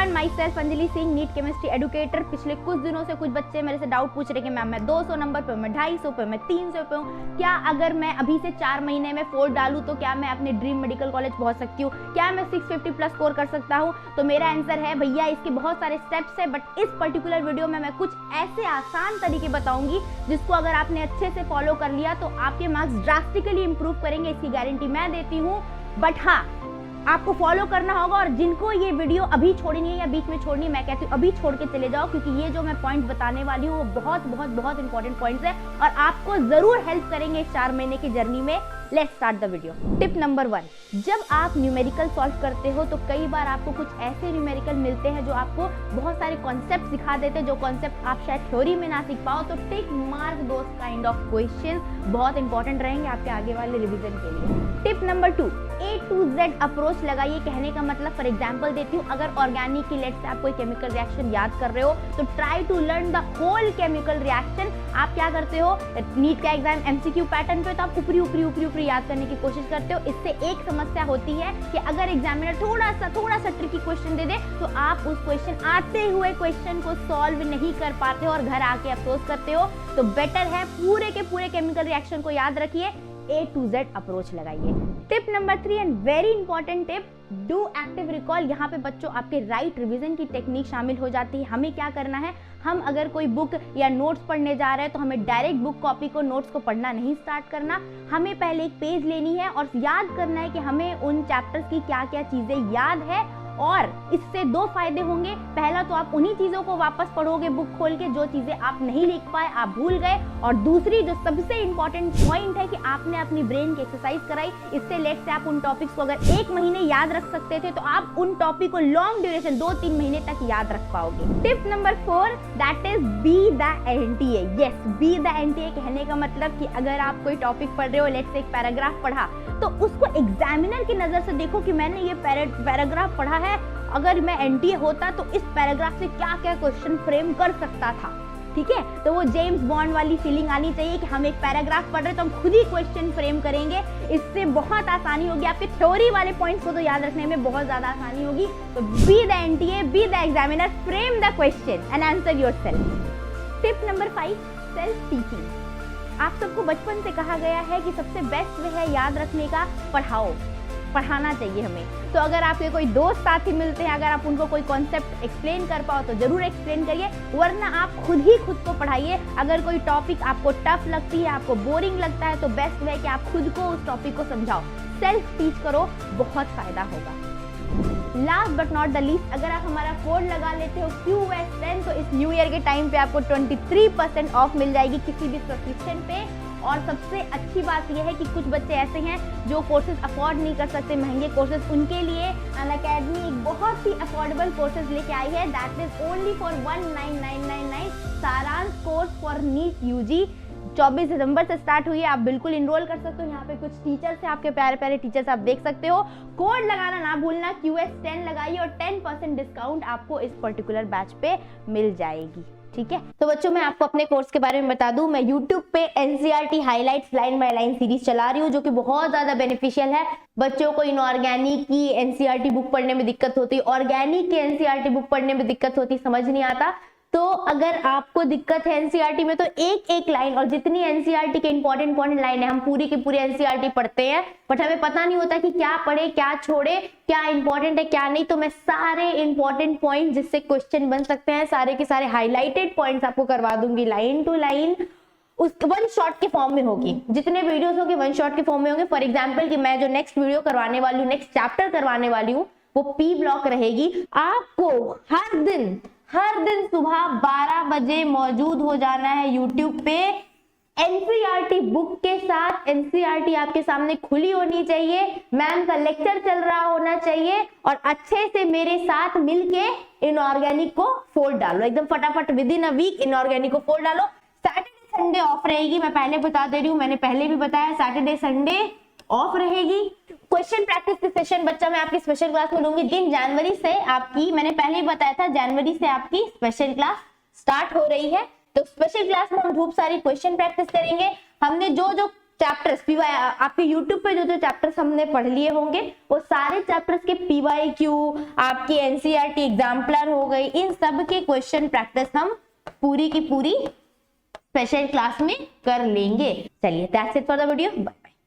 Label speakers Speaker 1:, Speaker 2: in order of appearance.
Speaker 1: Everyone, myself Anjali Singh, NEET chemistry educator. पिछले कुछ दिनों से कुछ बच्चे मेरे से डाउट पूछ रहे कि मैम मैं 200 नंबर पे हूँ, मैं 250 पे हूँ, मैं 300 पे हूँ, क्या अगर मैं अभी से 4 महीने में 4 डालूँ तो क्या मैं अपने ड्रीम मेडिकल कॉलेज पहुँच सकती हूँ, क्या मैं 650 प्लस स्कोर कर सकता हूँ? तो मेरा आंसर है भैया इसके बहुत सारे स्टेप्स है, बट इस पर्टिकुलर वीडियो में मैं कुछ ऐसे आसान तरीके बताऊंगी जिसको अगर आपने अच्छे से फॉलो कर लिया तो आपके मार्क्स ड्रास्टिकली इंप्रूव करेंगे, इसकी गारंटी मैं देती हूँ। बट हाँ, आपको फॉलो करना होगा, और जिनको ये वीडियो अभी छोड़नी है या बीच में छोड़नी है, मैं कहती हूँ अभी छोड़ के चले जाओ, क्योंकि ये जो मैं पॉइंट बताने वाली हूँ वो बहुत बहुत बहुत इंपॉर्टेंट पॉइंट्स है और आपको जरूर हेल्प करेंगे इस 4 महीने की जर्नी में। Let's start the video. Tip number 1, जब आप न्यूमेरिकल सॉल्व करते हो तो कई बार आपको कुछ ऐसे न्यूमेरिकल मिलते हैं जो आपको बहुत सारे कॉन्सेप्ट सिखा देते हैं, जो कॉन्सेप्ट आप शायद थ्योरी में ना सीख पाओ। तो tick mark those kind of question, बहुत इंपॉर्टेंट रहेंगे आपके आगे वाले रिवीजन के लिए। Tip number 2, A to Z approach लगाइए। कहने का मतलब, फॉर एग्जांपल देती हूँ, अगर ऑर्गेनिक की लेट से आप कोई केमिकल रिएक्शन याद कर रहे हो तो try to learn the whole chemical reaction. आप क्या करते हो, नीट का एग्जाम एमसीक्यू पैटर्न पे तो आप ऊपरी ऊपरी ऊपरी ऊपरी याद करने की कोशिश करते हो। इससे एक समस्या होती है कि अगर एग्जामिनर थोड़ा सा ट्रिकी क्वेश्चन दे दे तो आप उस क्वेश्चन आते हुए क्वेश्चन को सॉल्व नहीं कर पाते हो और घर आके अफसोस करते हो। तो बेटर है पूरे के पूरे केमिकल रिएक्शन को याद रखिए, A to Z अप्रोच लगाइए। Tip number 3 and very important tip, do active recall. यहाँ पे बच्चों आपके राइट रिवीजन की टेक्निक शामिल हो जाती है। हमें क्या करना है, हम अगर कोई बुक या नोट्स पढ़ने जा रहे हैं तो हमें डायरेक्ट बुक कॉपी को, नोट्स को पढ़ना नहीं स्टार्ट करना। हमें पहले एक पेज लेनी है और याद करना है कि हमें उन चैप्टर्स की क्या क्या चीजें याद है, और इससे 2 फायदे होंगे। पहला तो आप उन्हीं चीजों को वापस पढ़ोगे बुक खोल के जो चीजें आप नहीं लिख पाए, आप भूल गए, और दूसरी जो सबसे इंपॉर्टेंट पॉइंट है कि आपने अपनी ब्रेन की एक्सरसाइज कराई। इससे लेट से आप उन टॉपिक्स को अगर 1 महीने याद रख सकते थे तो आप उन टॉपिक को लॉन्ग ड्यूरेशन 2-3 महीने तक याद रख पाओगे। Tip number 4, that is be the NTA. Yes, be the NTA कहने का मतलब कि अगर आप कोई टॉपिक पढ़ रहे हो, लेट से एक पैराग्राफ पढ़ा, तो उसको एग्जामिनर की नजर से देखो कि मैंने ये पैराग्राफ पढ़ा है, अगर मैं एनटीए होता तो इस पैराग्राफ से क्या क्या क्वेश्चन फ्रेम कर सकता था। ठीक है, तो वो जेम्स बॉन्ड वाली फीलिंग आनी चाहिए कि हम एक पैराग्राफ पढ़ रहे तो हम खुद ही क्वेश्चन फ्रेम करेंगे। इससे बहुत आसानी होगी, आपके थ्योरी वाले पॉइंट्स को तो याद रखने में बहुत ज्यादा आसानी होगी। तो be the NTA, be the examiner, frame the question and answer yourself. Tip number 5, self teaching. आप सबको बचपन से कहा गया है कि सबसे बेस्ट वे है याद रखने का, पढ़ाना चाहिए हमें। तो अगर आपके कोई दोस्त साथी मिलते हैं, अगर आप उनको कोई कॉन्सेप्ट एक्सप्लेन कर पाओ तो जरूर एक्सप्लेन करिए, वरना आप खुद को पढ़ाइए। अगर कोई टॉपिक आपको टफ लगती है, आपको बोरिंग लगता है, तो बेस्ट वे कि आप खुद को उस टॉपिक को समझाओ, सेल्फ टीच करो, बहुत फायदा होगा। Last but not the least, अगर आप हमारा कोड लगा लेते हो QS10 तो इस न्यू ईयर के टाइम पे आपको 23% ऑफ मिल जाएगी किसी भी सब्सक्रिप्शन पे। और सबसे अच्छी बात यह है कि कुछ बच्चे ऐसे हैं जो कोर्सेज अफोर्ड नहीं कर सकते, महंगे कोर्सेज, उनके लिए अनअकैडमी एक बहुत ही अफोर्डेबल कोर्सेज लेके आई है, दैट इज ओनली फॉर 19999 सारांश कोर्स फॉर नीट यूजी। 24 दिसंबर से स्टार्ट हुई है, आप बिल्कुल इनरोल कर सकते हो। यहाँ पे कुछ टीचर्स हैं, आपके प्यारे प्यारे टीचर्स आप देख सकते हो। कोड लगाना ना भूलना, QS10 लगाइए और 10% डिस्काउंट आपको इस पर्टिकुलर बैच पे मिल जाएगी। ठीक है, तो बच्चों मैं आपको अपने कोर्स के बारे में बता दूं, मैं YouTube पे NCERT highlights line by line series चला रही हूँ, जो कि बहुत ज्यादा बेनिफिशियल है। बच्चों को इनऑर्गेनिक की NCERT बुक पढ़ने में दिक्कत होती है, ऑर्गेनिक की NCERT बुक पढ़ने में दिक्कत होती, समझ नहीं आता, तो अगर आपको दिक्कत है NCERT में तो एक लाइन, और जितनी NCERT के इंपॉर्टेंट लाइन है, हम पूरी की पूरी NCERT पढ़ते हैं, बट हमें पता नहीं होता कि क्या पढ़े, क्या छोड़े, क्या इंपॉर्टेंट है क्या नहीं। तो मैं सारे इंपॉर्टेंट पॉइंट जिससे क्वेश्चन बन सकते हैं, सारे के सारे हाईलाइटेड पॉइंट्स आपको करवा दूंगी लाइन टू लाइन, उस 1 शॉट के फॉर्म में होगी। जितने वीडियोस होंगे 1 शॉट के फॉर्म में होंगे। फॉर एग्जाम्पल कि मैं जो नेक्स्ट वीडियो करवाने वाली हूँ, नेक्स्ट चैप्टर करवाने वाली हूँ, वो P ब्लॉक रहेगी। आपको हर दिन सुबह 12 बजे मौजूद हो जाना है YouTube पे NCERT बुक के साथ। NCERT आपके सामने खुली होनी चाहिए, मैम का लेक्चर चल रहा होना चाहिए, और अच्छे से मेरे साथ मिलके इनऑर्गेनिक को फोल्ड डालो, एकदम फटाफट विदिन अ वीक इनऑर्गेनिक को फोल्ड डालो। सैटरडे संडे ऑफ रहेगी, मैं पहले बता दे रही हूँ, मैंने पहले भी बताया, सैटरडे संडे ऑफ रहेगी। क्वेश्चन प्रैक्टिस की सेशन बच्चा मैं आपकी स्पेशल क्लास में लूंगी। दिन जनवरी से आपकी, मैंने पहले ही बताया था, जनवरी से आपकी स्पेशल क्लास स्टार्ट हो रही है। तो स्पेशल क्लास में हम खूब सारी क्वेश्चन प्रैक्टिस करेंगे। हमने जो चैप्टर्स पीवाई, आपके यूट्यूब पे जो जो चैप्टर्स हमने पढ़ लिए होंगे वो सारे चैप्टर्स के PYQ, आपकी NCERT एग्जाम्पलर हो गई, इन सब के क्वेश्चन प्रैक्टिस हम पूरी की पूरी स्पेशल क्लास में कर लेंगे। चलिए that's it for the video.